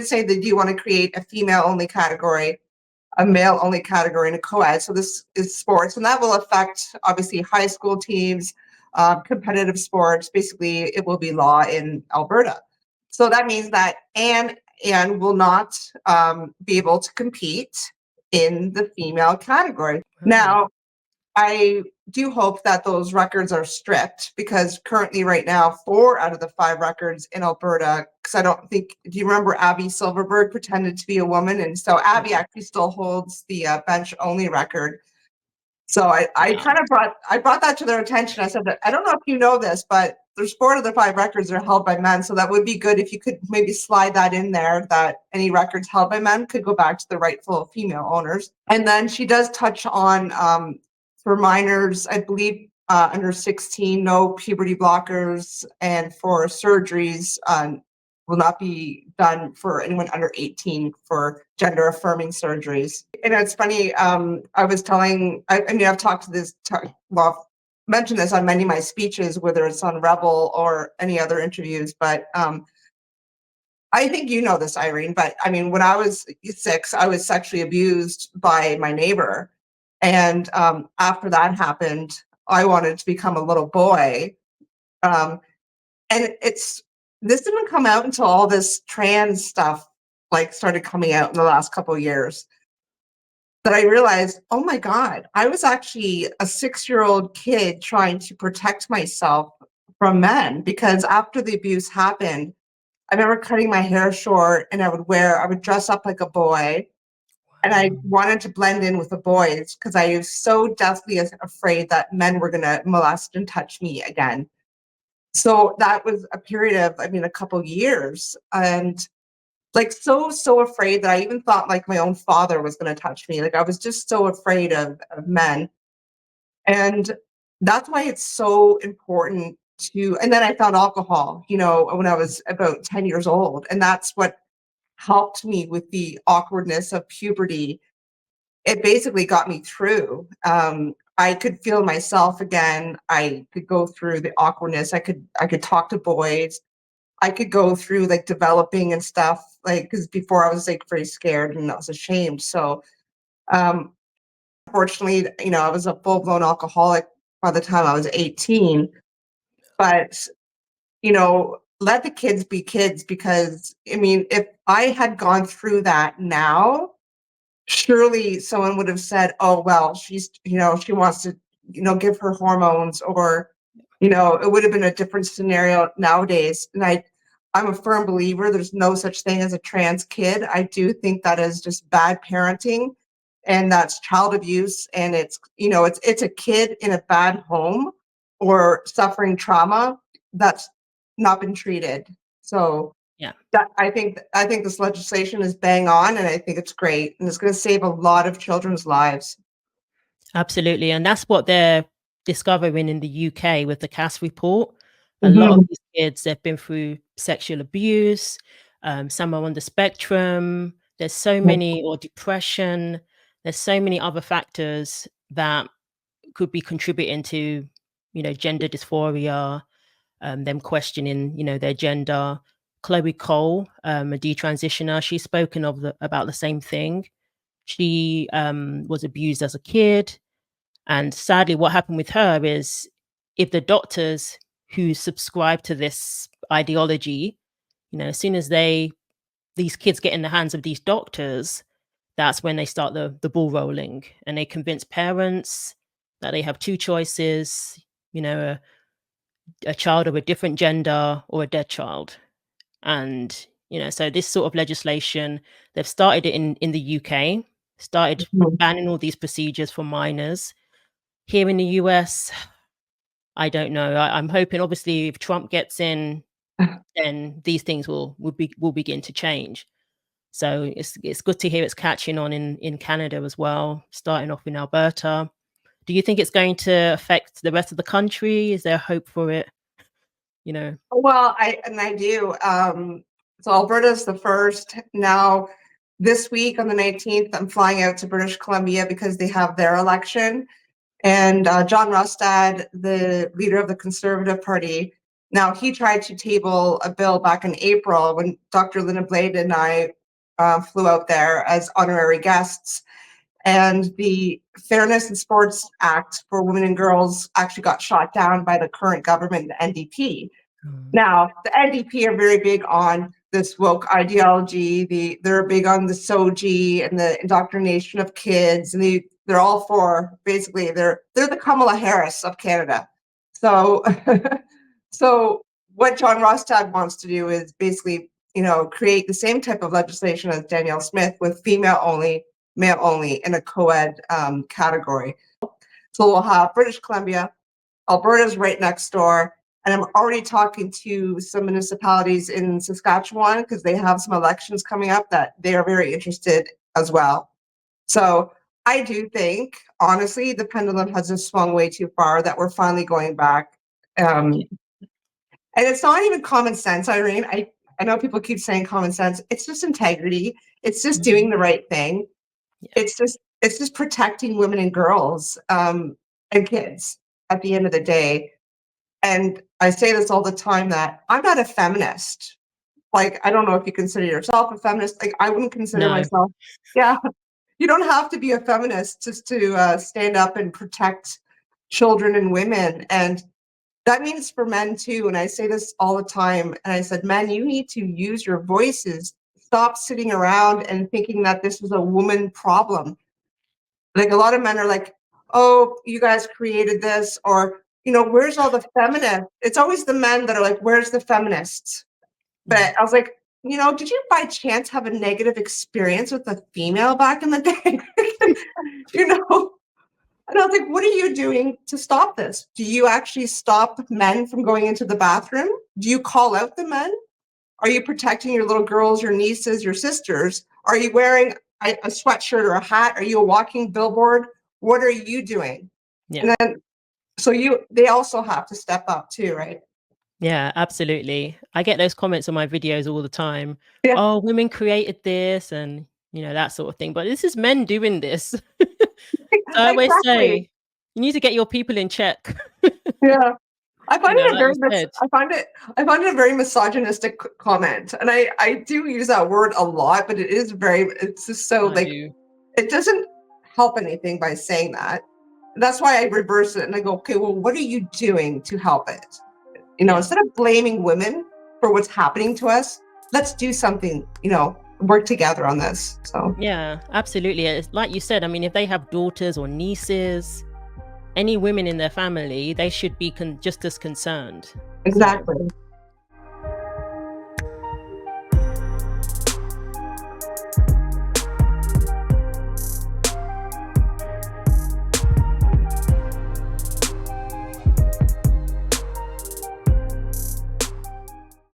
say that you want to create a female-only category, a male-only category, and a co-ed. So this is sports, and that will affect, obviously, high school teams, competitive sports. Basically, it will be law in Alberta. So that means that Anne will not be able to compete in the female category. Now, I do hope that those records are stripped, because currently right now 4 out of the 5 records in Alberta, because I don't think, do you remember Abby Silverberg pretended to be a woman? And so Abby actually still holds the bench only record. So I kind of brought that to their attention. I said that, I don't know if you know this, but there's 4 of the 5 records are held by men. So that would be good if you could maybe slide that in there, that any records held by men could go back to the rightful female owners. And then she does touch on, for minors, I believe, under 16, no puberty blockers, and for surgeries will not be done for anyone under 18 for gender affirming surgeries. And it's funny, I was telling, I mean, I've talked to this, mentioned this on many of my speeches, whether it's on Rebel or any other interviews, but I think you know this, Irene, but I mean, when I was 6, I was sexually abused by my neighbor. And after that happened, I wanted to become a little boy. And this didn't come out until all this trans stuff like started coming out in the last couple of years, that I realized, oh my God, I was actually a 6-year-old kid trying to protect myself from men, because after the abuse happened, I remember cutting my hair short, and I would dress up like a boy. And I wanted to blend in with the boys, because I was so deathly afraid that men were going to molest and touch me again. So that was a period of, I mean, a couple years, and like so afraid that I even thought like my own father was going to touch me. Like I was just so afraid of men. And that's why it's so important to, and then I found alcohol, you know, when I was about 10 years old. And that's what helped me with the awkwardness of puberty. It basically got me through. I could feel myself again. I could go through the awkwardness. I could talk to boys. I could go through like developing and stuff, like, because before I was like very scared and I was ashamed. So unfortunately, you know, I was a full-blown alcoholic by the time I was 18. But, you know, let the kids be kids, because I mean, if I had gone through that now, surely someone would have said, oh, well, she's, you know, she wants to, you know, give her hormones, or, you know, it would have been a different scenario nowadays. And I'm a firm believer there's no such thing as a trans kid. I do think that is just bad parenting, and that's child abuse. And it's, you know, it's a kid in a bad home or suffering trauma that's not been treated. So yeah, I think this legislation is bang on, and I think it's great, and it's going to save a lot of children's lives. Absolutely. And that's what they're discovering in the UK with the CAS report. A lot of these kids, they've been through sexual abuse. Some are on the spectrum. There's so many, or depression. There's so many other factors that could be contributing to, you know, gender dysphoria, them questioning, you know, their gender. Chloe Cole, a detransitioner, she's spoken about the same thing. She was abused as a kid. And sadly, what happened with her is, if the doctors who subscribe to this ideology, you know, as soon as these kids get in the hands of these doctors, that's when they start the ball rolling, and they convince parents that they have 2 choices, you know, a child of a different gender or a dead child. And, you know, so this sort of legislation, they've started it in the UK, started banning all these procedures for minors. Here in the US, I don't know. I'm hoping, obviously, if Trump gets in, then these things will begin to change. So it's good to hear it's catching on in Canada as well, starting off in Alberta. Do you think it's going to affect the rest of the country? Is there hope for it? You know? Well, I do. So Alberta's the first. Now, this week on the 19th, I'm flying out to British Columbia because they have their election. And John Rustad, the leader of the Conservative Party, Now, he tried to table a bill back in April when Dr. Linda Blade and I flew out there as honorary guests. And the Fairness in Sports Act for women and girls actually got shot down by the current government, the NDP. Now, the NDP are very big on this woke ideology. They're big on the SOGI and the indoctrination of kids, and they're all for, basically they're the Kamala Harris of Canada. So so what John Rostad wants to do is basically, create the same type of legislation as Danielle Smith with female only, male only in a co-ed category. So we'll have British Columbia, Alberta's right next door. And I'm already talking to some municipalities in Saskatchewan because they have some elections coming up that they are very interested as well. So I do think, honestly, the pendulum has just swung way too far that we're finally going back. And it's not even common sense, Irene. I know people keep saying common sense. It's just integrity. It's just doing the right thing. Yeah. It's just protecting women and girls and kids at the end of the day. And I say this all the time that I'm not a feminist. Like, I don't know if you consider yourself a feminist. Like, I wouldn't consider myself. Yeah. You don't have to be a feminist just to stand up and protect children and women. And that means for men too. And I say this all the time. And I said, men, you need to use your voices. Stop sitting around and thinking that this is a woman problem. Like, a lot of men are like, oh, you guys created this, or, where's all the feminists? It's always the men that are like, where's the feminists? But I was like, did you by chance have a negative experience with a female back in the day? And I was like, what are you doing to stop this? Do you actually stop men from going into the bathroom? Do you call out the men? Are you protecting your little girls, your nieces, your sisters? Are you wearing a sweatshirt or a hat? Are you a walking billboard? What are you doing? Yeah. And then, so they also have to step up too, right? Yeah, absolutely. I get those comments on my videos all the time. Yeah. Oh, women created this and, that sort of thing. But this is men doing this. So I always say, you need to get your people in check. Yeah. I find it I find it a very misogynistic comment. And I do use that word a lot, but it's just so it doesn't help anything by saying that. And that's why I reverse it and I go, okay, well, what are you doing to help it? Instead of blaming women for what's happening to us, let's do something, work together on this. So yeah, absolutely. It's like you said, I mean, if they have daughters or nieces, any women in their family, they should be just as concerned. Exactly.